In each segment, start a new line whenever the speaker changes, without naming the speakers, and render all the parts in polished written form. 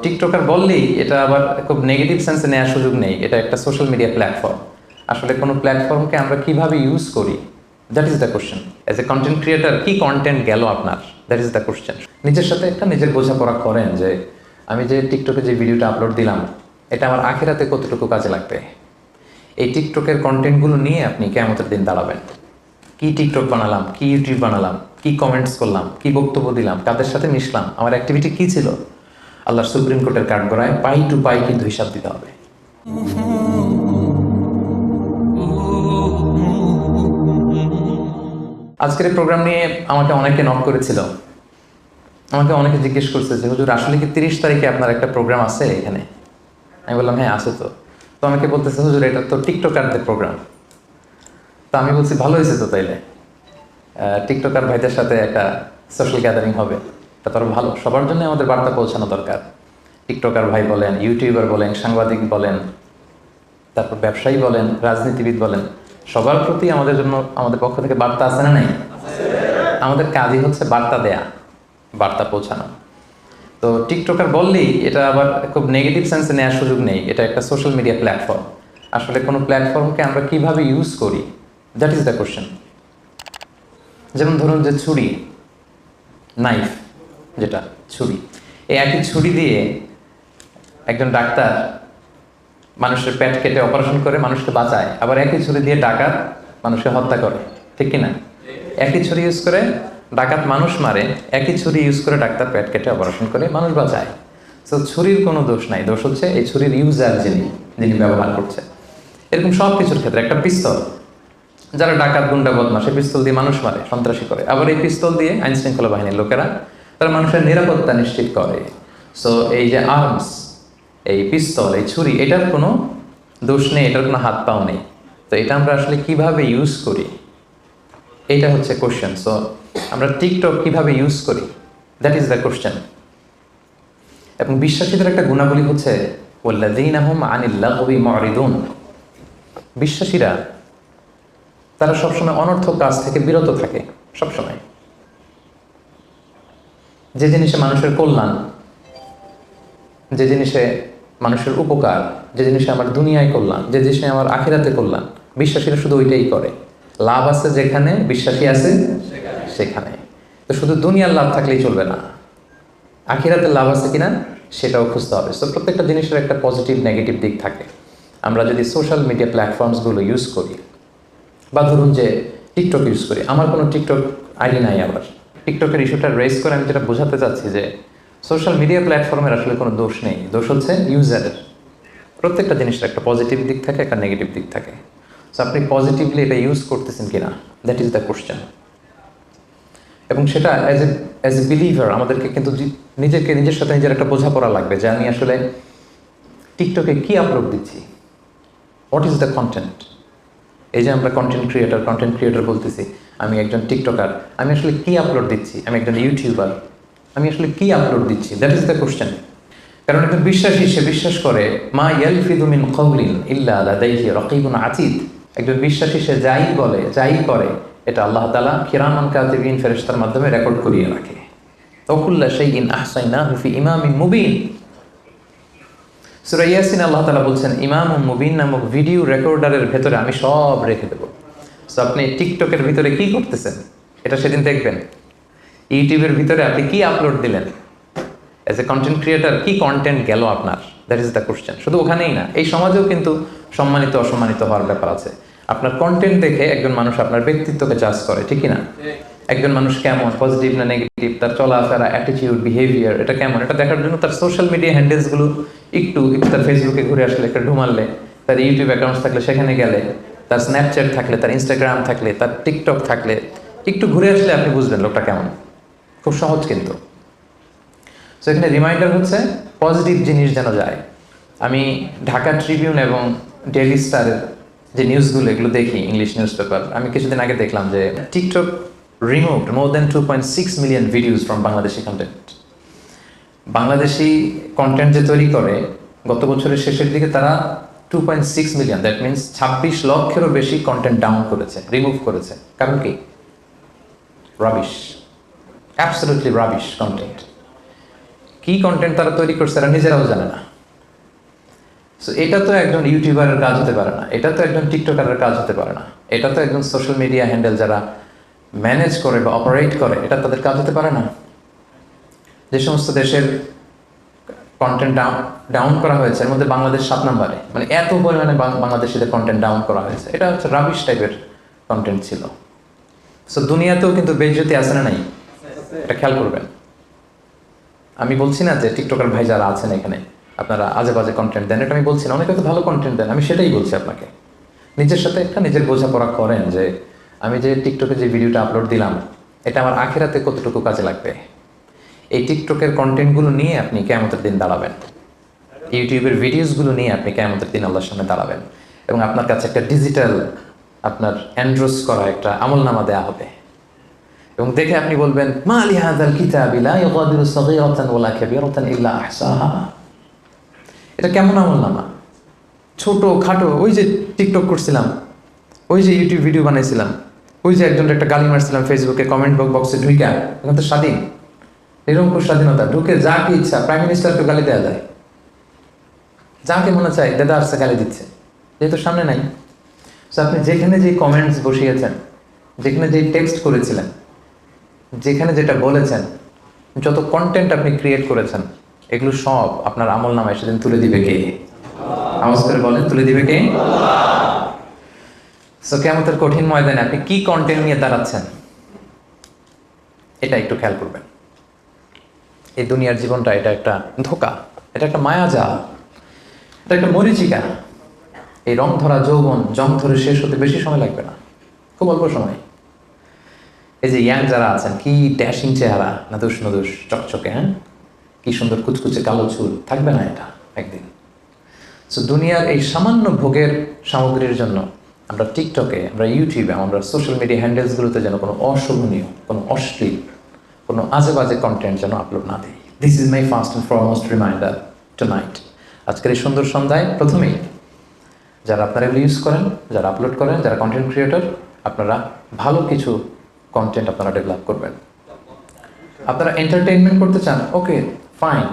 TikToker বললেই এটা আবার খুব নেগেটিভ সেন্সে নেওয়ার সুযোগ নেই। এটা একটা সোশ্যাল মিডিয়া প্ল্যাটফর্ম। আসলে কোনো প্ল্যাটফর্মকে আমরা কিভাবে ইউজ করি, that is the question. As a content creator কি কন্টেন্ট গেল আপনার, দ্যাট ইজ দ্য কোশ্চেন। নিজের সাথে একটা নিজের বোঝাপড়া করেন যে আমি যে টিকটকে যে ভিডিওটা আপলোড দিলাম এটা আমার আখিরাতে কতটুকু কাজে লাগবে। এই টিকটকের কন্টেন্টগুলো নিয়ে আপনি কিয়ামতের দিন দাঁড়াবেন। কি টিকটক বানালাম, কি ইউটিউব বানালাম, কি কমেন্টস করলাম, কি বক্তব্য দিলাম, কাদের সাথে মিশলাম, আমার অ্যাক্টিভিটি কি ছিল, আল্লাহর সুপ্রিম কোর্টের কাঠগড়ায় পাই টু পাই কিন্তু হিসাব দিতে হবে। আজকের এই প্রোগ্রাম নিয়ে আমাকে অনেকে নক করেছিল, আমাকে অনেকে জিজ্ঞেস করছে যে হুজুর আসলে কি 30 তারিখে আপনার একটা প্রোগ্রাম আছে এখানে? আমি বললাম হ্যাঁ আছে। তো আমাকে বলতেছে হুজুর এটা তো টিকটকারদের প্রোগ্রাম। তো আমি বলছি ভালো হয়েছে তো, তাইলে টিকটকার ভাইদের সাথে একটা সোশ্যাল গ্যাদারিং হবে, তা তার ভালো। সবার জন্য আমাদের বার্তা পৌঁছানো দরকার। টিকটকার ভাই বলেন, ইউটিউবার বলেন, সাংবাদিক বলেন, তারপর ব্যবসায়ী বলেন, রাজনীতিবিদ বলেন, সবার প্রতি আমাদের জন্য আমাদের পক্ষ থেকে বার্তা আছে না নাই? আমাদের কাজই হচ্ছে বার্তা দেয়া, বার্তা পৌঁছানো। তো টিকটকার বললেই এটা আবার খুব নেগেটিভ সেন্সে নেওয়ার সুযোগ নেই। এটা একটা সোশ্যাল মিডিয়া প্ল্যাটফর্ম। আসলে কোনো প্ল্যাটফর্মকে আমরা কিভাবে ইউজ করি, দ্যাট ইজ দ্য কোশ্চেন। যেমন ধরুন যে ছুরি, নাইফ, যেটা ছুরি, এই একই ছুরি দিয়ে একজন ডাক্তার মানুষের পেট কেটে অপারেশন করে মানুষকে বাঁচায়, আবার একই ছুরি দিয়ে ডাকাত মানুষকে হত্যা করে, ঠিক কিনা? একই ছুরি ইউজ করে ডাকাত মানুষ মারে, একই ছুরি ইউজ করে ডাক্তার পেট কেটে অপারেশন করে মানুষ বাঁচায়। তো ছুরির কোনো দোষ নাই, দোষ হচ্ছে এই ছুরির ইউজার যিনি ব্যবহার করছে। এরকম সব কিছুর ক্ষেত্রে একটা পিস্তল, যারা ডাকাত গুন্ডা বদমাশ পিস্তল দিয়ে মানুষ মারে, সন্ত্রাসী করে, আবার এই পিস্তল দিয়ে আইন শৃঙ্খলা বাহিনীর লোকেরা তারা মানুষের নিরাপত্তা নিশ্চিত করে। সো এই যে আর্মস, এই পিস্তল, এই ছুরি, এটার কোনো দোষ নেই, এটার কোনো হাত পাও নেই। তো এটা আমরা আসলে কিভাবে ইউজ করি, এইটা হচ্ছে কোশ্চেন। সো আমরা টিকটক কিভাবে ইউজ করি, দ্যাট ইজ দ্য কোশ্চেন। এবং বিশ্বাসীদের একটা গুণাবলী হচ্ছে ওয়াল্লাযীনা হুম আনিল লাগবি মুরিদুন। বিশ্বাসীরা তারা সবসময় অনর্থক কাজ থেকে বিরত থাকে। সবসময় যে জিনিসে মানুষের কল্যাণ, যে জিনিসে মানুষের উপকার, যে জিনিসে আমার দুনিয়ায় কল্যাণ, যে জিনিসে আমার আখিরাতে কল্যাণ, বিশ্বাসীরা শুধু ওইটাই করে। লাভ আছে যেখানে, বিশ্বাসী আছে সেখানে। তো শুধু দুনিয়ার লাভ থাকলেই চলবে না, আখিরাতের লাভ আছে কিনা সেটাও খুঁজতে হবে। সো প্রত্যেকটা জিনিসের একটা পজিটিভ নেগেটিভ দিক থাকে। আমরা যদি সোশ্যাল মিডিয়া প্ল্যাটফর্মসগুলো ইউজ করি, বা ধরুন যে টিকটক ইউজ করি, আমার কোনো টিকটক আইডি নাই, আবার টিকটকের ইস্যুটা রেজ করে আমি যেটা বোঝাতে চাচ্ছি যে সোশ্যাল মিডিয়া প্ল্যাটফর্মের আসলে কোনো দোষ নেই, দোষ হচ্ছে ইউজারের। প্রত্যেকটা জিনিসের একটা পজিটিভ দিক থাকে, একটা নেগেটিভ দিক থাকে। সো আপনি পজিটিভলি এটা ইউজ করতেছেন কিনা, দ্যাট ইজ দ্য কোশ্চেন। এবং সেটা অ্যাজ এ বিলিভার আমাদেরকে কিন্তু নিজের সাথে নিজের একটা বোঝাপড়া লাগবে যে আমি আসলে টিকটকে কি আপলোড দিচ্ছি, হোয়াট ইজ দ্য কন্টেন্ট। এই যে আমরা কন্টেন্ট ক্রিয়েটর বলতেছি, আমি একজন টিকটকার, আমি আসলে কি আপলোড দিচ্ছি, আমি একজন ইউটিউবার, আমি আসলে কি আপলোড দিচ্ছি, দ্যাট ইজ দ্য কোশ্চেন। কারণ একজন বিশ্বাসী সে বিশ্বাস করে মা ইয়ালফিযু মিন কাওলিন ইল্লা লাদাইহি রাকীবুন আতীদ। একজন বিশ্বাসী সে যাই বলে, যাই করে, এটা আল্লাহ তাআলা কিরামান কাতিবিন ফেরেশতার মাধ্যমে রেকর্ড করিয়ে রাখে। ওয়াকুল্লা শাইইন আহসাইনাহু ফি ইমামিন মুবিন। সূরা ইয়াসিন আল্লাহ তাআলা বলছেন ইমামুম মুবিন নামক ভিডিও রেকর্ডারের ভেতরে আমি সব রেখে দেব। সো আপনি টিকটকের ভিতরে কি করতেছেন এটা সেদিন দেখবেন। ইউটিউবের ভিতরে আপনি কি আপলোড দিলেন, অ্যাজ এ কন্টেন্ট ক্রিয়েটার কি কন্টেন্ট গেল আপনার, দ্যাট ইজ দ্য কোশ্চেন। শুধু ওখানেই না, এই সমাজেও কিন্তু সম্মানিত অসম্মানিত হওয়ার ব্যাপার আছে। আপনার কন্টেন্ট দেখে একজন মানুষ আপনার ব্যক্তিত্বকে জাজ করে, ঠিক না? একজন মানুষ কেমন, পজিটিভ না নেগেটিভ, তার চলাফেরা, অ্যাটিটিউড, বিহেভিয়ার, এটা কেমন, এটা দেখার জন্য তার সোশ্যাল মিডিয়া হ্যান্ডেলসগুলো একটু তার ফেসবুকে ঘুরে আসলে, একটা ঢুমারলে, তার ইউটিউব অ্যাকাউন্টস থাকলে সেখানে গেলে, তার স্ন্যাপচ্যাট থাকলে, তার ইনস্টাগ্রাম থাকলে, তার টিকটক থাকলে, একটু ঘুরে আসলে আপনি বুঝবেন লোকটা কেমন। খুব সহজ কিন্তু। সো এখানে রিমাইন্ডার হচ্ছে পজিটিভ জিনিস যেন যায়। আমি ঢাকা ট্রিবিউন এবং ডেইলি স্টারের যে নিউজগুলো এগুলো দেখি, ইংলিশ নিউজ পেপার, আমি কিছুদিন আগে দেখলাম যে TikTok removed more than 2.6 million videos from Bangladeshi content. Bangladeshi content যে তৈরি করে গত বছরের শেষের দিকে তারা 2.6 মিলিয়ন, দ্যাট মিনস 26 লক্ষেরও বেশি কন্টেন্ট ডাউন করেছে, রিমুভ করেছে। কারণ কি? Rubbish, absolutely rubbish content. কি কন্টেন্ট তারা তৈরি করছে তারা নিজেরাও জানে না। সো এটা তো একজন ইউটিউবারের কাজ হতে পারে না, এটা তো একজন টিকটকারের কাজ হতে পারে না, এটা তো একজন সোশ্যাল মিডিয়া হ্যান্ডেল যারা ম্যানেজ করে বা অপারেট করে এটা তাদের কাজ হতে পারে না। যে সমস্ত দেশের কন্টেন্ট ডাউন করা হয়েছে এর মধ্যে বাংলাদেশ 7 নম্বরে, মানে এত পরিমাণে বাংলাদেশিদের কন্টেন্ট ডাউন করা হয়েছে, এটা হচ্ছে রাবিশ টাইপের কন্টেন্ট ছিল। সো দুনিয়াতেও কিন্তু বেইজ্জতি আছে না নাই, এটা খেয়াল করবেন। আমি বলছি না যে টিকটকার ভাই যারা আছেন এখানে আপনারা আজে বাজে কন্টেন্ট দেন, এটা আমি বলছি না, অনেকে তো ভালো কন্টেন্ট দেন, আমি সেটাই বলছি আপনাকে। নিজের সাথে একটা নিজের বোঝাপড়া করেন যে আমি যে টিকটকে যে ভিডিওটা আপলোড দিলাম এটা আমার আখিরাতে কতটুকু কাজে লাগবে। এই টিকটকের কন্টেন্টগুলো নিয়ে আপনি কিয়ামতের দিন দাঁড়াবেন, ইউটিউবের ভিডিওসগুলো নিয়ে আপনি কিয়ামতের দিন আল্লাহর সামনে দাঁড়াবেন, এবং আপনার কাছে একটা ডিজিটাল আপনার এন্ড্রোস করা একটা আমলনামা দেওয়া হবে, এবং দেখে আপনি বলবেন মা লিহাযাল কিতাবি লা ইউগাদিরু সাগীরাতান ওয়ালা কাবীরাতান ইল্লা আহসাহা। এটা কেমন আমলনামা, ছোট খাটো, ওই যে টিকটক করছিলাম, ওই যে ইউটিউব ভিডিও বানাইছিলাম, ওই যে একজন একটা গালি মারছিলাম ফেসবুকে কমেন্ট বক্সে ঢুইকা, এখন তো স্বাধীন, নিরঙ্কুশ স্বাধীনতা, ঢুকে যাকে ইচ্ছা প্রাইম মিনিস্টারকে গালি দেওয়া যায়, যাকে মনে চায় দাদা আসছে গালি দিচ্ছে, যেহেতু সামনে নাই। সো আপনি যেখানে যে কমেন্টস বসিয়েছেন, যেখানে যে টেক্সট করেছিলেন, যেখানে যেটা বলেছেন, যত কন্টেন্ট আপনি ক্রিয়েট করেছেন, এগুলো সব আপনার আমল নামায় সেদিন তুলে দিবে কে? আওয়াজ করে বলেন, তুলে দিবে কে? সো কিয়ামতের কঠিন ময়দানে আপনি কি কন্টেন্ট নিয়ে দাঁড়াচ্ছেন এটা একটু খেয়াল করবেন। এই দুনিয়ার জীবনটা এটা একটা ধোঁকা, এটা একটা মায়াজাল, এটা একটা মরীচিকা। এই রং ধরা যৌবন জং ধরে শেষ হতে বেশি সময় লাগবে না, খুব অল্প সময়। এই যে ইয়াং যারা আছেন, কি ড্যাশিং চেহারা, নাদুস নদুস চকচকে, হ্যাঁ, কি সুন্দর কুচকুচে কালো চুল, থাকবে না এটা একদিন। সো দুনিয়ার এই সামান্য ভোগের সামগ্রীর জন্য আমরা টিকটকে, আমরা ইউটিউবে, আমরা সোশ্যাল মিডিয়া হ্যান্ডেলসগুলোতে যেন কোনো অশোভনীয়, কোনো অশ্লীল, কোনো আজে বাজে কন্টেন্ট যেন আপলোড না দিই। This is my first and foremost reminder tonight. আজকের এই সুন্দর সন্ধ্যায় প্রথমেই যারা আপনারা এগুলো ইউজ করেন, যারা আপলোড করেন, যারা কন্টেন্ট ক্রিয়েটর, আপনারা ভালো কিছু কন্টেন্ট আপনারা ডেভেলপ করবেন। আপনারা এন্টারটেইনমেন্ট করতে চান, okay fine,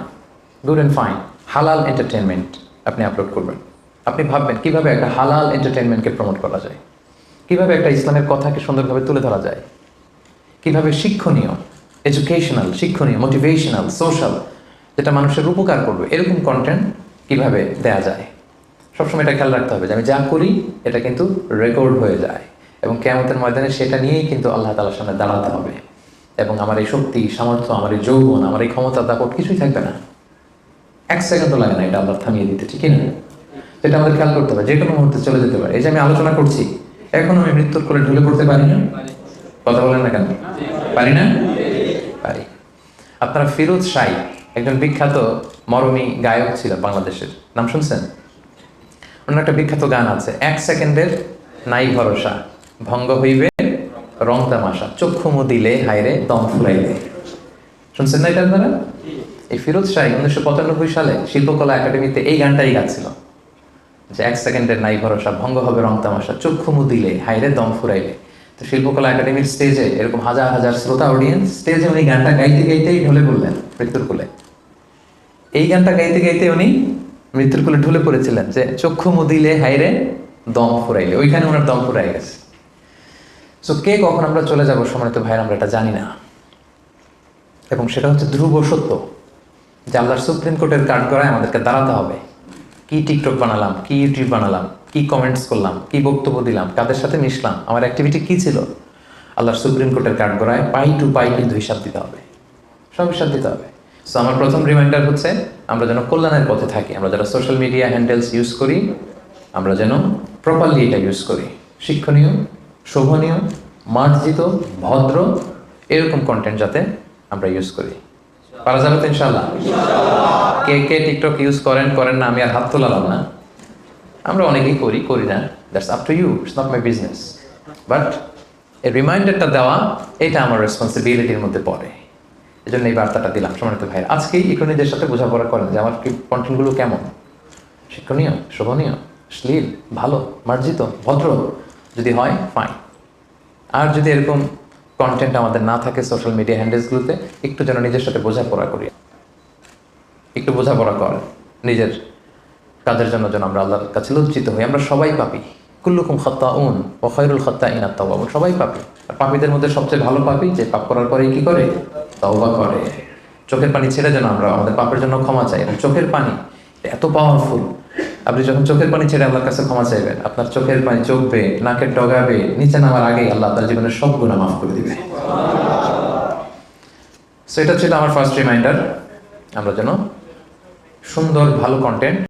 good and fine, হালাল এন্টারটেইনমেন্ট আপনি আপলোড করবেন। আপনি ভাববেন কীভাবে একটা হালাল এন্টারটেইনমেন্টকে প্রমোট করা যায়, কীভাবে একটা ইসলামের কথাকে সুন্দরভাবে তুলে ধরা যায়, কীভাবে শিক্ষণীয়, এডুকেশনাল, শিক্ষণীয়, মোটিভেশনাল, সোশ্যাল, যেটা মানুষের উপকার করবে এরকম কন্টেন্ট কীভাবে দেয়া যায়। সবসময় এটা খেয়াল রাখতে হবে যে আমি যা করি এটা কিন্তু রেকর্ড হয়ে যায়, এবং কিয়ামতের ময়দানে সেটা নিয়েই কিন্তু আল্লাহ তাআলার সামনে দাঁড়াতে হবে, এবং আমার এই শক্তি, সামর্থ্য, আমার এই যৌবন, আমার এই ক্ষমতা, দাপট কিছুই থাকবে না, এক সেকেন্ডও লাগে না এটা আল্লাহ থামিয়ে দিতে, ঠিক না? এটা আমাদের খেয়াল করতে হবে, যে কোনো মুহূর্তে চলে যেতে পারে। এই যে আমি আলোচনা করছি, এখন আমি মৃত্যুর কোলে ঢুলে পড়তে পারি না? কথা বলেন না কেন? পারি না? পারি। আপনারা ফিরোজ শাহ একজন বিখ্যাত মরমী গায়ক ছিল বাংলাদেশের, নাম শুনছেন? ওনার একটা বিখ্যাত গান আছে, 1 সেকেন্ডের নাই ভরসা, ভঙ্গ হইবে রং তামাশা, চক্ষু মুদিলে হায়রে দম ফুরাইলে। শুনছেন না এটা আপনারা? এই ফিরোজ শাহ 1995 সালে শিল্পকলা একাডেমিতে এই গানটাই গাচ্ছিল যে 1 সেকেন্ডের নাই ভরসা, ভঙ্গ হবে রং তামাশা, চক্ষু মুদিলে হায়রে দম ফুরাইলে। তো শিল্পকলা একাডেমির স্টেজে এরকম হাজার হাজার শ্রোতা অডিয়েন্স, স্টেজে উনি গানটা গাইতে গাইতেই ঢলে পড়লেন মৃত্যুর কোলে। এই গানটা গাইতে গাইতে উনি মৃত্যুর কোলে ঢলে পড়েছিলেন যে চক্ষু মুদিলে হায়রে দম ফুরাইলে, ওইখানে ওনার দম ফুরাই গেছে। সো কে কখন আমরা চলে যাবো সম্মানিত ভাইয়ের, আমরা এটা জানি না, এবং সেটা হচ্ছে ধ্রুব সত্য যে আল্লাহর সুপ্রিম কোর্টের কাঠগড়ায় আমাদেরকে দাঁড়াতে হবে। কি টিকটক বানালাম, কি ইউটিউব বানালাম, কি কমেন্টস করলাম, কি বক্তব্য দিলাম, কাদের সাথে মিশলাম, আমার অ্যাক্টিভিটি কি ছিল, আল্লাহর সুপ্রিম কোর্টের কাঠগড়ায় পাই টু পাই কিন্তু হিসাব দিতে হবে, সব হিসাব দিতে হবে। সো আমার প্রথম রিমাইন্ডার হচ্ছে আমরা যেন কল্যাণের পথে থাকি, আমরা যারা সোশ্যাল মিডিয়া হ্যান্ডেলস ইউজ করি আমরা যেন প্রপারলি এটা ইউজ করি, শিক্ষণীয়, শোভনীয়, মার্জিত, ভদ্র এরকম কন্টেন্ট যাতে আমরা ইউজ করি। পারা যাবে তো ইনশাআল্লাহ? কে কে টিকটক ইউজ করেন করেন না আমি আর হাত তোলালাম না, আমরা অনেকেই করি, করি না, that's up to you, it's not my business. But এই রিমাইন্ডারটা দেওয়া এটা আমার রেসপন্সিবিলিটির মধ্যে পড়ে, এই জন্য এই বার্তাটা দিলাম সম্মানিত ভাইয়ের। আজকেই একটু নিজের সাথে বোঝাপড়া করেন যে আমার কন্টেন্টগুলো কেমন, শিক্ষণীয়, শোভনীয়, শ্লীল, ভালো, মার্জিত, ভদ্র যদি হয় ফাইন। আর যদি এরকম কন্টেন্ট আমাদের না থাকে সোশ্যাল মিডিয়া হ্যান্ডেলসগুলোতে, একটু যেন নিজের সাথে বোঝাপড়া করি। একটু বোঝাপড়া কর, নিজের কাজের জন্য যেন আমরা আল্লাহর কাছে লজ্জিত হই। আমরা সবাই পাপী, কুল্লুকুম খাত্তাউন ওয়া খায়রুল খাত্তাইনা আত-তাওয়াবুন। সবাই পাপী। আর পাপীদের মধ্যে সবচেয়ে ভালো পাপী যে পাপ করার পরেই কি করে? তওবা করে। চোখের পানি ছেড়ে যেন আমরা আমাদের পাপের জন্য ক্ষমা চাই। এবং চোখের পানি এত পাওয়ারফুল, আপনি যখন চোখের পানি ছেড়ে আল্লাহর কাছে ক্ষমা চাইবেন, আপনার চোখের পানি চোখবে, নাকের ডগাবে, নিচে নামার আগেই আল্লাহ আপনার জীবনের সব গুনাহ মাফ করে দিবে। সো এটা ছিল আমার ফার্স্ট রিমাইন্ডার, আমরা যেন সুন্দর ভালো কন্টেন্ট